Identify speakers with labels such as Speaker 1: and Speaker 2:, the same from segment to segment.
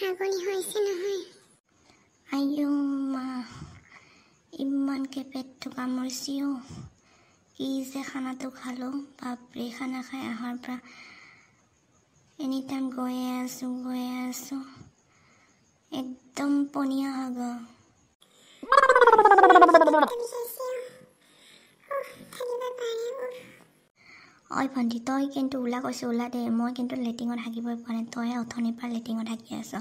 Speaker 1: হাগনি হৈছে নহয় আইও মা ইমানকে পেটটো কামুৰিছি কি যে খানাটো খালোঁ বাপৰে খানা খাই অহাৰ পৰা এনি টাইম গৈয়ে আছোঁ একদম পনীয়া হাগ ঐ ভণ্টি তই কিন্তু ওলা কৈছোঁ ওলা দে মই কিন্তু লেটিঙত হাগিবই পোৱা নাই তই অথনিৰ পৰা লেটিঙত হাগি আছ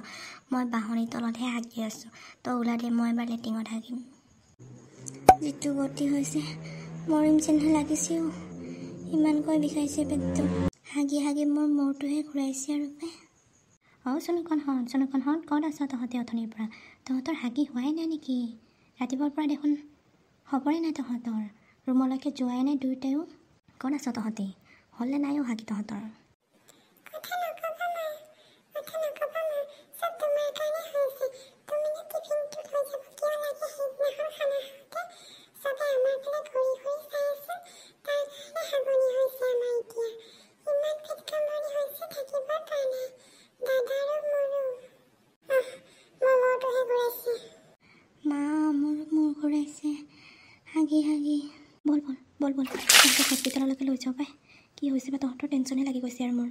Speaker 1: মই বাঁহনিৰ তলতহে হাগি আছোঁ তই ওলা দে মই এবাৰ লেটিঙত হাগিম যিটো গতি হৈছে মৰিম যেনহে লাগিছে ইমানকৈ বিষাইছে পেটটো হাগি মোৰ মূৰটোহে ঘূৰাইছে আৰু চনুকণ ক'ত আছ তহঁতে অথনিৰ পৰা তহঁতৰ হাগি হোৱাই নাই নেকি ৰাতিপুৱাৰ পৰা দেখোন খবৰেই নাই তহঁতৰ ৰুমলৈকে যোৱাই নাই দুয়োটাইও ক'ত আছ তহঁতে হ'লে নাইও হাগি তহঁতৰ মা মোৰ মূৰ ঘূৰাইছে হাগি বল হস্পিটেললৈকে লৈ যাওঁ পাই কি হৈছে বা তহঁতৰ টেনশ্যনে লাগি গৈছে আৰু মোৰ